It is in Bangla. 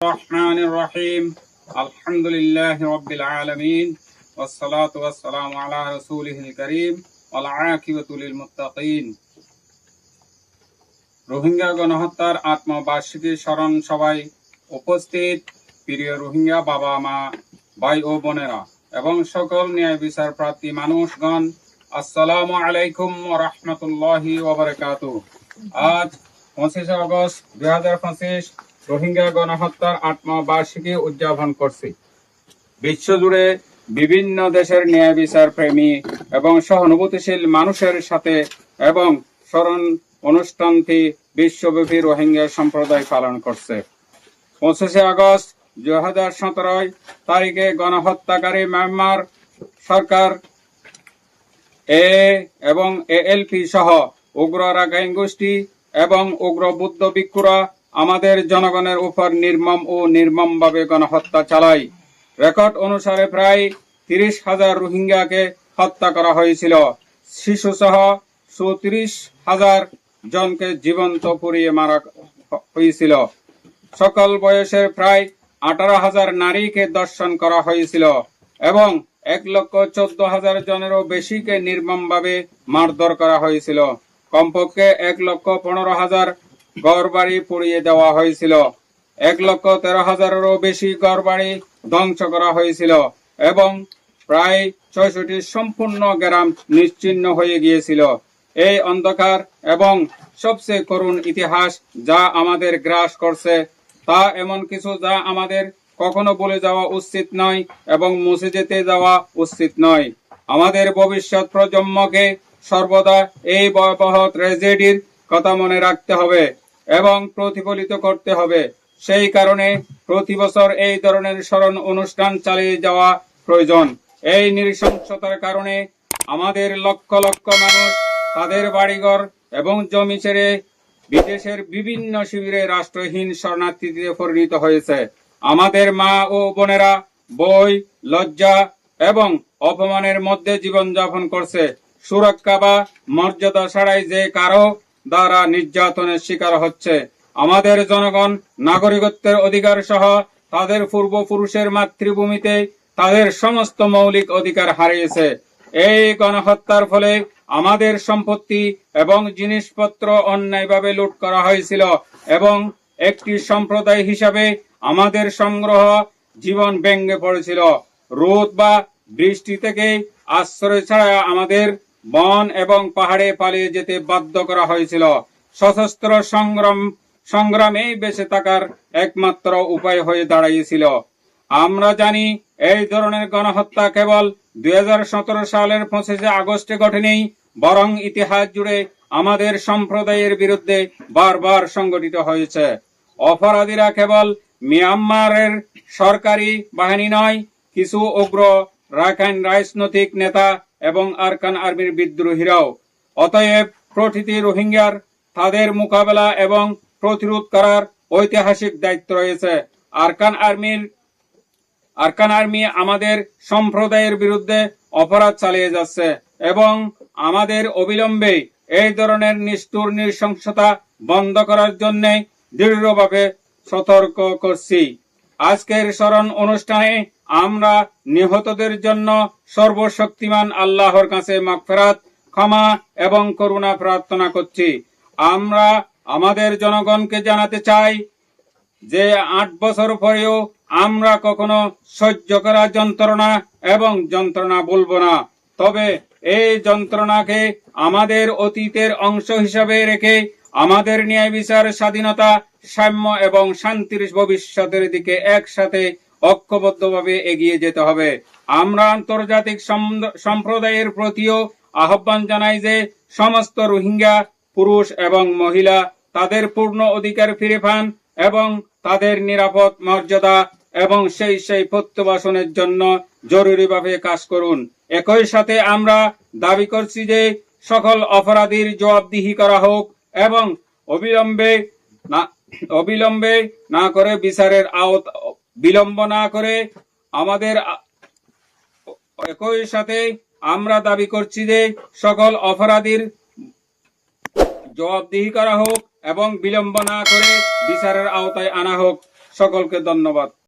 الرحمن الرحيم الحمد لله رب العالمين والصلاة والسلام على رسوله الكريم والعاقبة للمتقين রোহিঙ্গা গণহত্যার আত্মবার্ষিকী স্মরণ সভায় উপস্থিত প্রিয় রোহিঙ্গা বাবা মা ভাই ও বোনেরা এবং সকল ন্যায় বিচার প্রার্থী মানুষগণ, আসসালামু আলাইকুম ওয়া রাহমাতুল্লাহি ওয়া বারাকাতুহু। আজ 25 আগস্ট 2025 রোহিঙ্গা গণহত্যার আত্মবার্ষিকী উদযাপন করছি। বিশ্বজুড়ে বিভিন্ন দেশের ন্যায় বিচার প্রেমী এবং সহানুভূতিশীল মানুষের সাথে এবং স্মরণ অনুষ্ঠানটি বিশ্বব্যাপী রোহিঙ্গা সম্প্রদায় পালন করছে। 25 আগস্ট 2017 তারিখে গণহত্যাকারী মিয়ানমার সরকার এবং এএলপি সহ উগ্র রাখাইন গোষ্ঠী এবং উগ্র বুদ্ধ ভিক্ষুরা আমাদের জনগণের উপর নির্মমভাবে গণহত্যা চালায়। রেকর্ড অনুসারে প্রায় 30,000 রোহিঙ্গাকে হত্যা করা হয়েছিল। শিশু সহ 34,000 জনকে জীবন্ত পুড়িয়ে মারা হয়েছিল। সকল বয়সের প্রায় 18,000 নারীকে ধর্ষণ করা হয়েছিল এবং 1,14,000 জনেরও বেশিকে নির্মমভাবে মারধর করা হয়েছিল। কমপক্ষে 1,15,000 ঘরবাড়ি পুড়িয়ে দেওয়া হয়েছিল। 1,13,000-এরও বেশি ঘরবাড়ি ধ্বংস করা হয়েছিল এবং প্রায় 66 সম্পূর্ণ গ্রাম নিশ্চিহ্ন হয়ে গিয়েছিল। এই অন্ধকার এবং সবচেয়ে করুণ ইতিহাস যা আমাদের গ্রাস করছে, তা এমন কিছু যা আমাদের কখনো বলে যাওয়া উচিত নয় এবং মুছে যেতে যাওয়া উচিত নয়। আমাদের ভবিষ্যৎ প্রজন্মকে সর্বদা এই ভয়াবহ ট্র্যাজেডির কথা মনে রাখতে হবে এবং প্রতিফলিত করতে হবে। সেই কারণে প্রতি বছর এই ধরনের স্মরণ অনুষ্ঠান চালিয়ে যাওয়া প্রয়োজন। এই নৃশংসতার কারণে আমাদের লক্ষ লক্ষ মানুষ তাদের বাড়িঘর এবং জমি ছেড়ে বিদেশের বিভিন্ন শিবিরে রাষ্ট্রহীন শরণার্থীতে পরিণত হয়েছে। আমাদের মা ও বোনেরা ভয়, লজ্জা এবং অপমানের মধ্যে জীবনযাপন করছে। সুরক্ষা বা মর্যাদা ছাড়াই যে কারো দ্বারা নির্যাতনের শিকার হচ্ছে। আমাদের জনগণ নাগরিকত্বের অধিকার সহ তাদের পূর্বপুরুষের মাতৃভূমিতে তাদের সমস্ত মৌলিক অধিকার হারিয়েছে। এই গণহত্যার ফলে আমাদের সম্পত্তি এবং জিনিসপত্র অন্যায়ভাবে লুট করা হয়েছিল এবং একটি সম্প্রদায় হিসাবে আমাদের সংগ্রহ জীবন ভেঙে পড়েছিল। রোদ বা বৃষ্টি থেকে আশ্রয় ছাড়া আমাদের বন এবং পাহাড়ে পালিয়ে যেতে বাধ্য করা হয়েছিল। সশস্ত্র সংগ্রামেই বেঁচে থাকার একমাত্র উপায় হয়ে দাঁড়িয়েছিল। আমরা জানি এই ধরনের গণহত্যা কেবল 2017 সালের 25 আগস্টে ঘটেনি, বরং ইতিহাস জুড়ে আমাদের সম্প্রদায়ের বিরুদ্ধে বারবার সংগঠিত হয়েছে। অপরাধীরা কেবল মিয়ানমারের সরকারি বাহিনী নয়, কিছু উগ্র রাখাইন রাজনৈতিক নেতা এবং আরকান আর্মির বিদ্রোহীরাও। অতএব প্রতিটি রোহিঙ্গার তাদের মোকাবেলা এবং প্রতিরোধ করার ঐতিহাসিক দায়িত্ব রয়েছে। আরকান আর্মি আমাদের সম্প্রদায়ের বিরুদ্ধে অপরাধ চালিয়ে যাচ্ছে এবং আমাদের অবিলম্বে এই ধরনের নিষ্ঠুর নৃশংসতা বন্ধ করার জন্য দৃঢ়ভাবে সতর্ক করছি। আজকের স্মরণ অনুষ্ঠানে আমরা নিহতদের জন্য সর্বশক্তিমান আল্লাহর কাছে মাগফিরাত, ক্ষমা এবং করুণা প্রার্থনা করছি। আমরা আমাদের জনগণকে জানাতে চাই যে 8 বছর পরেও আমরা কখনো সহ্য করা যন্ত্রণা ভুলব না। তবে এই যন্ত্রণাকে আমাদের অতীতের অংশ হিসাবে রেখে আমাদের ন্যায় বিচার, স্বাধীনতা, সাম্য এবং শান্তির ভবিষ্যতের দিকে একসাথে ঐক্যবদ্ধভাবে এগিয়ে যেতে হবে। আমরা আন্তর্জাতিক সম্প্রদায়ের প্রতিও আহ্বান জানাই যে সমস্ত রোহিঙ্গা পুরুষ এবং মহিলা তাদের পূর্ণ অধিকার ফিরে পান এবং তাদের নিরাপদ মর্যাদা এবং সেই প্রত্যাবাসনের জন্য জরুরিভাবে কাজ করুন। একই সাথে আমরা দাবি করছি যে সকল অপরাধীর জবাবদিহি করা হোক এবং অবিলম্বে না করে বিচারের বিলম্ব না করে একই সাথে আমরা দাবি করছি যে সকল অপরাধীর জবাবদিহি করা হোক এবং বিলম্ব না করে বিচারের আওতায় আনা হোক। সকলকে ধন্যবাদ।